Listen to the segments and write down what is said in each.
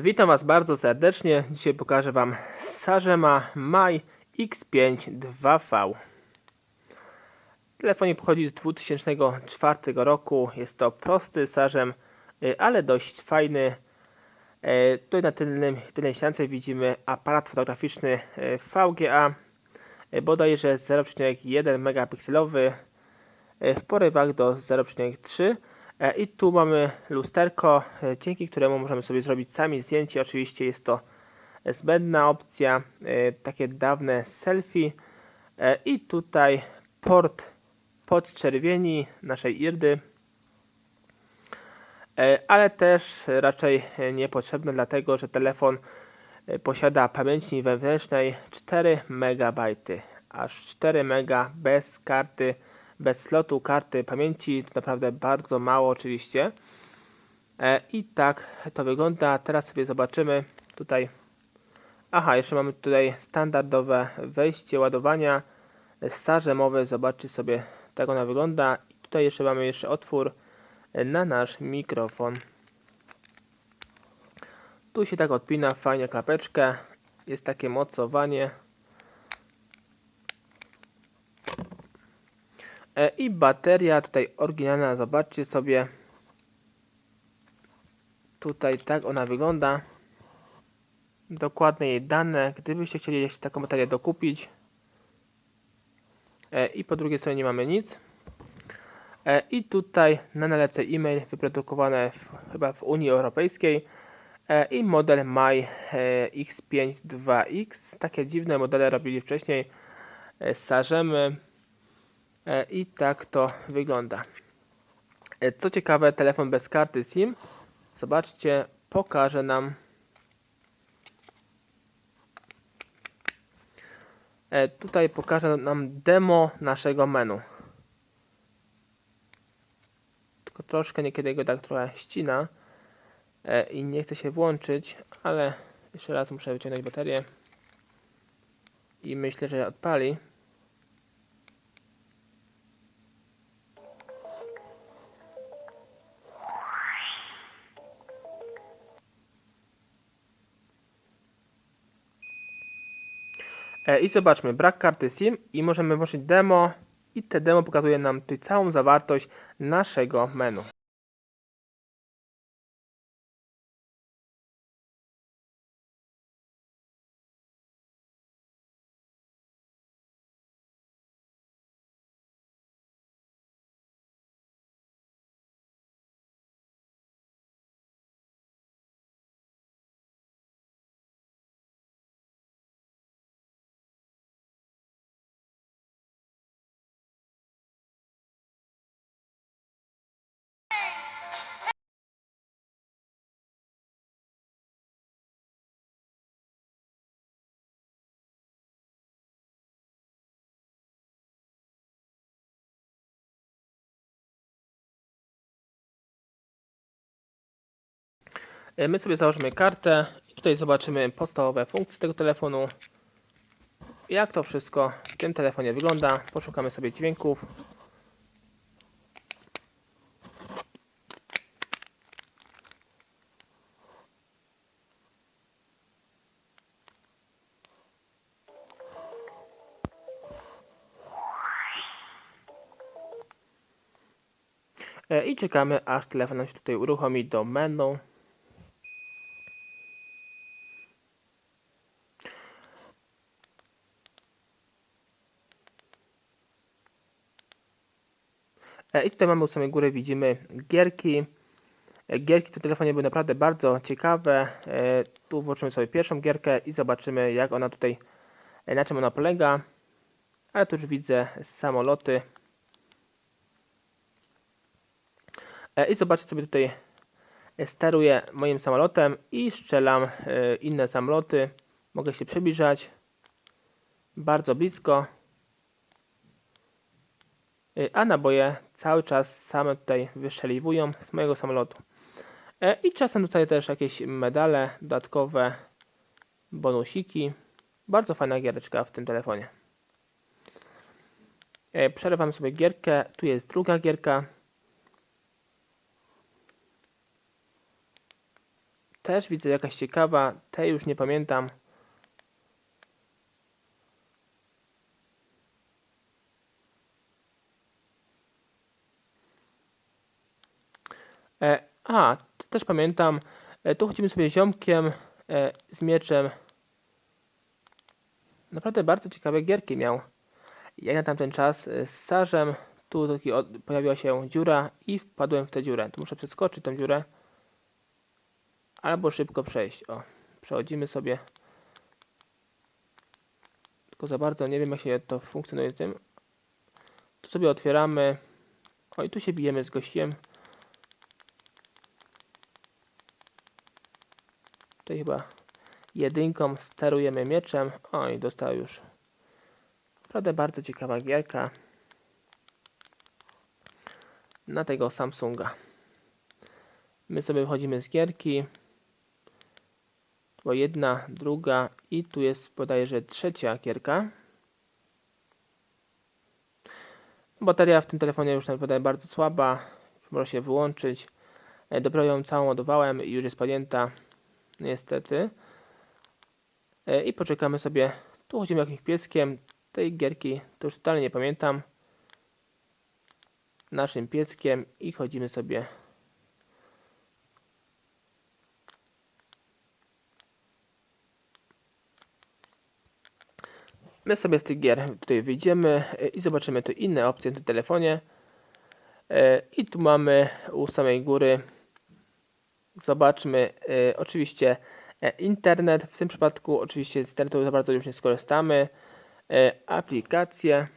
Witam Was bardzo serdecznie. Dzisiaj pokażę Wam Sagema Maj X5 2V. Telefonik pochodzi z 2004 roku. Jest to prosty Sagem, ale dość fajny. Tutaj na tylnej ściance widzimy aparat fotograficzny VGA, bodajże 0,1 megapikselowy w porywach do 0,3. I tu mamy lusterko, dzięki któremu możemy sobie zrobić sami zdjęcie. Oczywiście jest to zbędna opcja, takie dawne selfie. I tutaj port podczerwieni naszej irdy, ale też raczej niepotrzebny, dlatego że telefon posiada pamięci wewnętrznej 4 MB, aż 4 MB bez karty, bez slotu karty pamięci. To naprawdę bardzo mało oczywiście. I tak to wygląda. Teraz sobie zobaczymy tutaj. Aha, jeszcze mamy tutaj standardowe wejście ładowania sagemowe. Zobaczcie sobie, tak ona wygląda. I tutaj jeszcze mamy otwór na nasz mikrofon. Tu się tak odpina fajnie klapeczkę. Jest takie mocowanie. I bateria tutaj oryginalna, zobaczcie sobie. Tutaj tak ona wygląda. Dokładne jej dane, gdybyście chcieli taką baterię dokupić. I po drugiej stronie nie mamy nic. I tutaj na nalepce e-mail wyprodukowane chyba w Unii Europejskiej. I model Maj X5 2X. Takie dziwne modele robili wcześniej Sagemy. I tak to wygląda. Co ciekawe, telefon bez karty SIM. Zobaczcie, pokaże nam. Tutaj pokaże nam demo naszego menu. Tylko troszkę niekiedy go tak trochę ścina i nie chce się włączyć, ale jeszcze raz muszę wyciągnąć baterię i myślę, że odpali. I zobaczmy, brak karty SIM i możemy włączyć demo i te demo pokazuje nam tutaj całą zawartość naszego menu. My sobie założymy kartę i tutaj zobaczymy podstawowe funkcje tego telefonu. Jak to wszystko w tym telefonie wygląda. Poszukamy sobie dźwięków. I czekamy, aż telefon nam się tutaj uruchomi do menu. I tutaj mamy u samej góry, widzimy gierki. Gierki w tym telefonie były naprawdę bardzo ciekawe. Tu włączymy sobie pierwszą gierkę i zobaczymy, jak ona tutaj, na czym ona polega. Ale tu już widzę samoloty. I zobaczcie sobie, tutaj steruję moim samolotem i strzelam inne samoloty. Mogę się przybliżać bardzo blisko. A naboje cały czas same tutaj wystrzeliwują z mojego samolotu. I czasem tutaj też jakieś medale dodatkowe, bonusiki. Bardzo fajna giereczka w tym telefonie. Przerywam sobie gierkę. Tu jest druga gierka. też widzę jakaś ciekawa, tej już nie pamiętam. To też pamiętam. Tu chodzimy sobie ziomkiem z mieczem. Naprawdę bardzo ciekawe gierki miał. Jak na tamten czas z Sarzem, tu pojawiła się dziura i wpadłem w tę dziurę. Tu muszę przeskoczyć tą dziurę. Albo szybko przejść. O, przechodzimy sobie. Tylko za bardzo nie wiem, jak się to funkcjonuje z tym. Tu sobie otwieramy. O, i tu się bijemy z gościem. Tutaj chyba jedynką sterujemy mieczem. O, i dostał już. Naprawdę bardzo ciekawa gierka. Na tego Samsunga. My sobie wychodzimy z gierki. To jedna, druga i tu jest bodajże trzecia gierka. Bateria w tym telefonie już naprawdę bardzo słaba. Może się wyłączyć. Dopiero ją całą ładowałem i już jest padnięta. Niestety. I poczekamy sobie. Tu chodzimy jakimś pieskiem. Tej gierki to już totalnie nie pamiętam. Naszym pieskiem i chodzimy sobie. My sobie z tych gier tutaj wyjdziemy i zobaczymy tu inne opcje w tym telefonie. I tu mamy u samej góry. Zobaczmy oczywiście internet. W tym przypadku oczywiście z internetu za bardzo już nie skorzystamy. Aplikacje.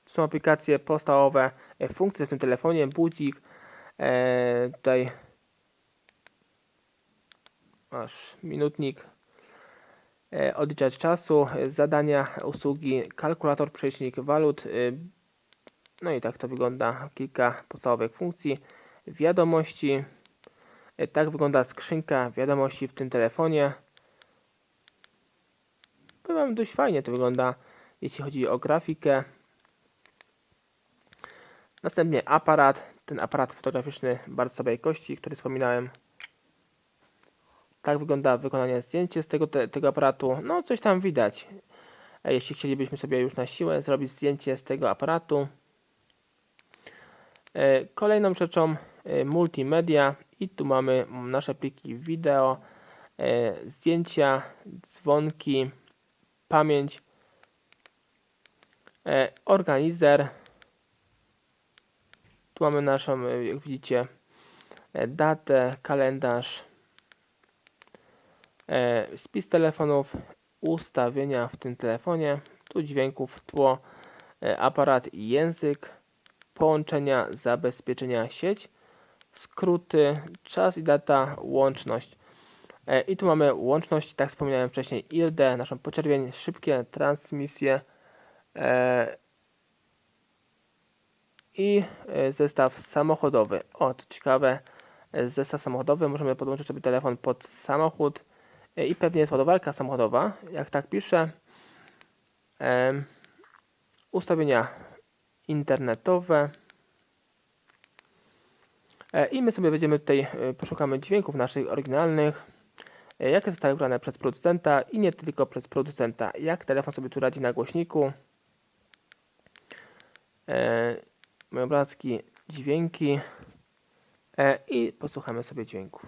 Są aplikacje podstawowe, funkcje w tym telefonie, budzik. Tutaj masz minutnik. Odliczać czasu, zadania, usługi, kalkulator, przelicznik walut. No i tak to wygląda. Kilka podstawowych funkcji. Wiadomości. Tak wygląda skrzynka wiadomości w tym telefonie. Powiem, dość fajnie to wygląda, jeśli chodzi o grafikę. Następnie aparat. Ten aparat fotograficzny bardzo słabej jakości, który wspominałem. Tak wygląda wykonanie zdjęcia z tego aparatu. No coś tam widać. Jeśli chcielibyśmy sobie już na siłę zrobić zdjęcie z tego aparatu. Kolejną rzeczą multimedia i tu mamy nasze pliki wideo, zdjęcia, dzwonki, pamięć, organizer. Tu mamy naszą, jak widzicie, datę, kalendarz, spis telefonów, ustawienia w tym telefonie, tu dźwięków, tło, aparat i język, połączenia, zabezpieczenia, sieć, skróty, czas i data, łączność. I tu mamy łączność, tak wspomniałem wcześniej, IRD, naszą poczerwień, szybkie transmisje i zestaw samochodowy. O, to ciekawe, zestaw samochodowy, możemy podłączyć sobie telefon pod samochód i pewnie jest ładowarka samochodowa, jak tak piszę. Ustawienia internetowe. I my sobie będziemy tutaj, poszukamy dźwięków naszych oryginalnych, jakie zostały ubrane przez producenta i nie tylko przez producenta. Jak telefon sobie tu radzi na głośniku. Moje obrazki, dźwięki i posłuchamy sobie dźwięków.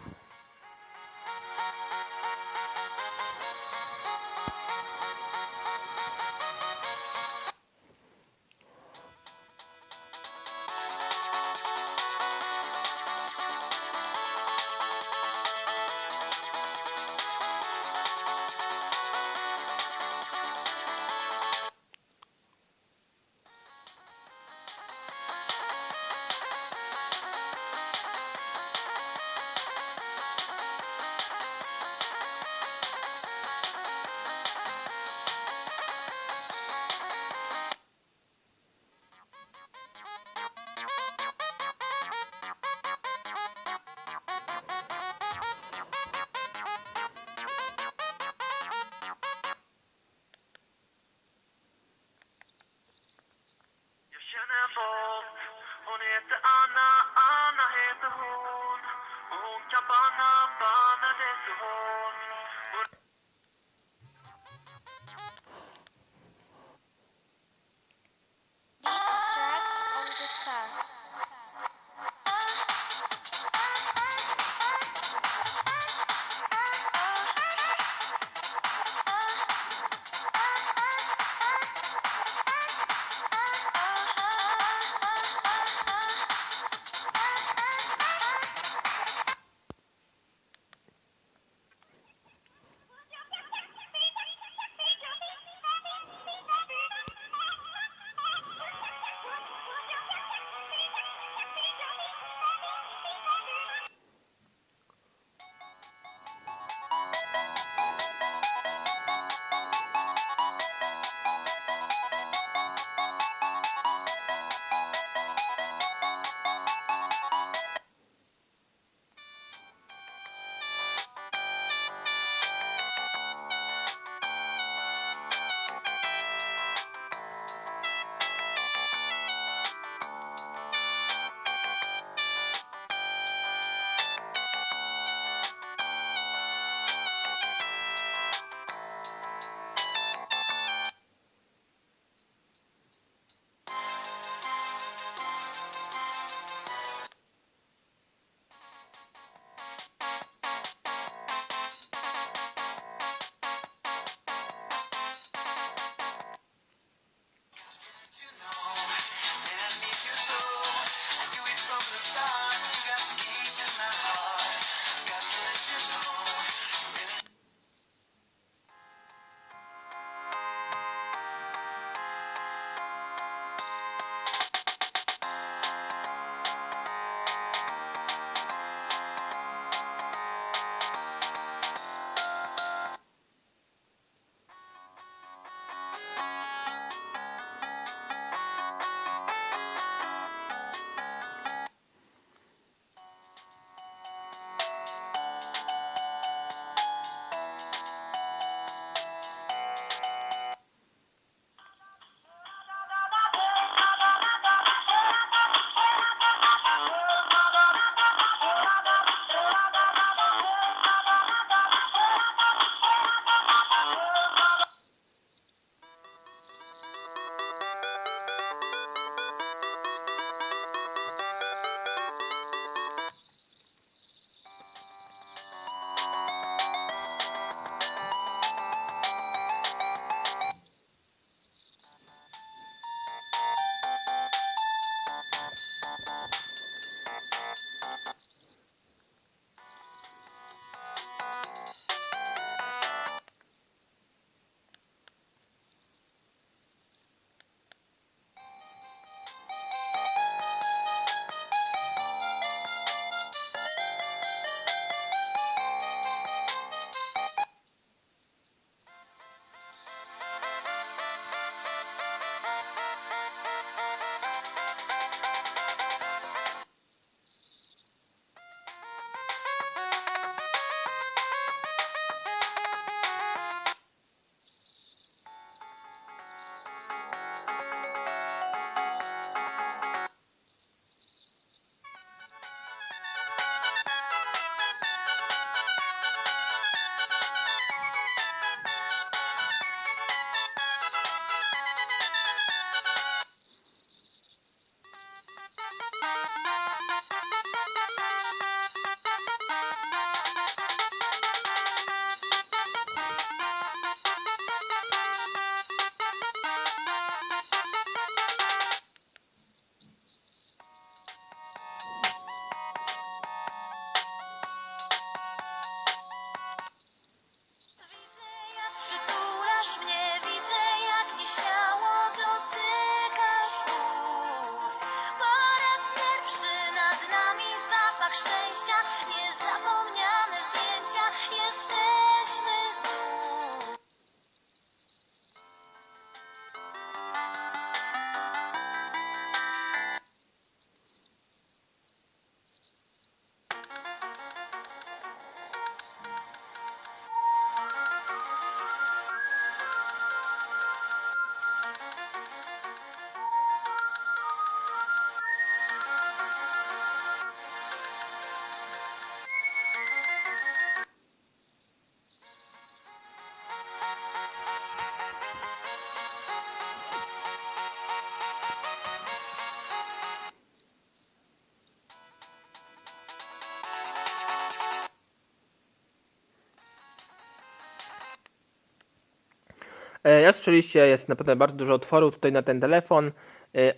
Jak słyszeliście, jest naprawdę bardzo dużo otworów tutaj na ten telefon,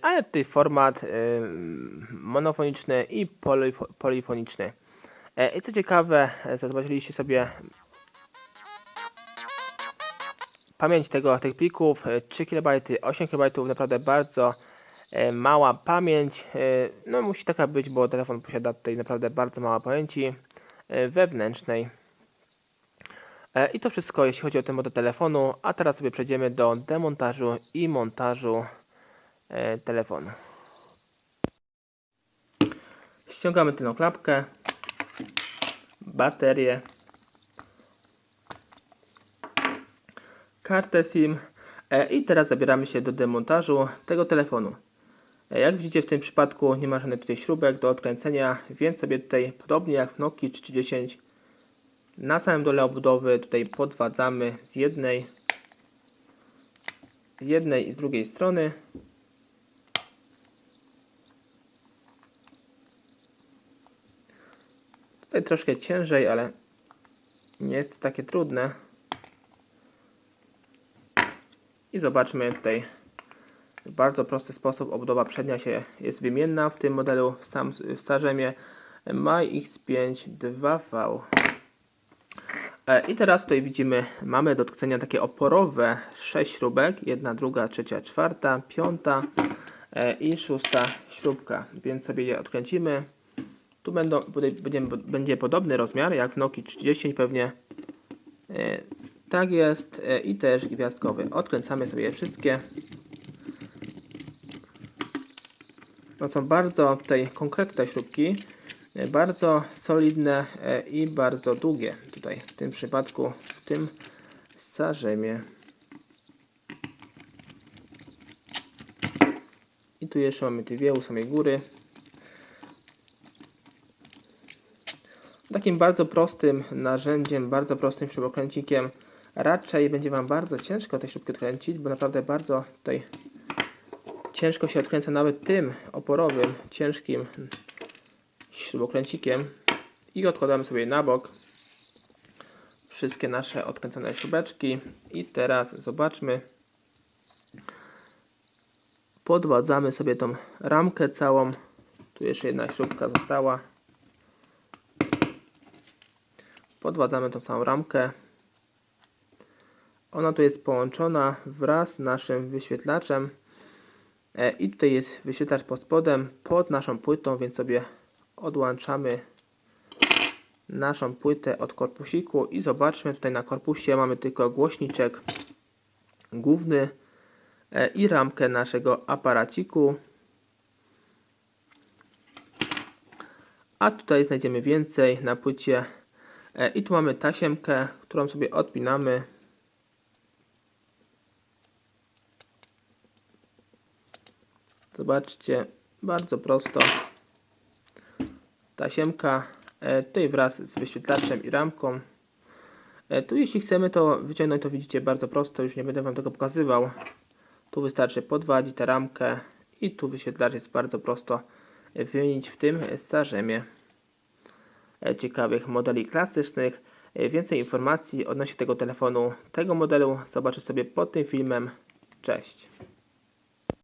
ale tutaj format monofoniczny i polifoniczny. I co ciekawe, zobaczyliście sobie pamięć tych plików, 3 KB, 8 KB, naprawdę bardzo mała pamięć. No musi taka być, bo telefon posiada tutaj naprawdę bardzo mało pamięci wewnętrznej. I to wszystko, jeśli chodzi o ten model telefonu, a teraz sobie przejdziemy do demontażu i montażu telefonu. Ściągamy tę klapkę, baterię, kartę SIM i teraz zabieramy się do demontażu tego telefonu. Jak widzicie, w tym przypadku nie ma żadnych tutaj śrubek do odkręcenia, więc sobie tutaj podobnie jak w Nokii 3010 na samym dole obudowy tutaj podwadzamy z jednej i z drugiej strony. Tutaj troszkę ciężej, ale nie jest takie trudne. I zobaczmy tutaj w bardzo prosty sposób obudowa przednia jest wymienna w tym modelu w Sarzemie MyX5 2V. I teraz tutaj widzimy, mamy do odkręcenia takie oporowe 6 śrubek, 1, 2, 3, 4, 5 i 6 śrubka, więc sobie je odkręcimy. Tu będzie podobny rozmiar jak w Nokii 30 pewnie. Tak jest i też gwiazdkowy. Odkręcamy sobie je wszystkie. No są bardzo tutaj konkretne śrubki, bardzo solidne i bardzo długie. Tutaj w tym przypadku, w tym Sarzemie. I tu jeszcze mamy dwie u samej góry. Takim bardzo prostym narzędziem, bardzo prostym śrubokręcikiem raczej będzie Wam bardzo ciężko te śrubki odkręcić, bo naprawdę bardzo tutaj ciężko się odkręca nawet tym oporowym, ciężkim śrubokręcikiem. I odkładamy sobie na bok wszystkie nasze odkręcone śrubeczki. I teraz zobaczmy. Podwadzamy sobie tą ramkę całą. Tu jeszcze jedna śrubka została. Podwadzamy tą całą ramkę. Ona tu jest połączona wraz z naszym wyświetlaczem. I tutaj jest wyświetlacz pod spodem, pod naszą płytą, więc sobie odłączamy naszą płytę od korpusiku i zobaczmy, tutaj na korpusie mamy tylko głośniczek główny i ramkę naszego aparaciku. A tutaj znajdziemy więcej na płycie i tu mamy tasiemkę, którą sobie odpinamy. Zobaczcie, bardzo prosto. Tasiemka tutaj wraz z wyświetlaczem i ramką. Tu jeśli chcemy to wyciągnąć, to widzicie bardzo prosto, już nie będę Wam tego pokazywał. Tu wystarczy podwadzić tę ramkę i tu wyświetlacz jest bardzo prosto wymienić w tym Sarzemie. Ciekawych modeli klasycznych. Więcej informacji odnośnie tego telefonu, tego modelu zobaczysz sobie pod tym filmem. Cześć!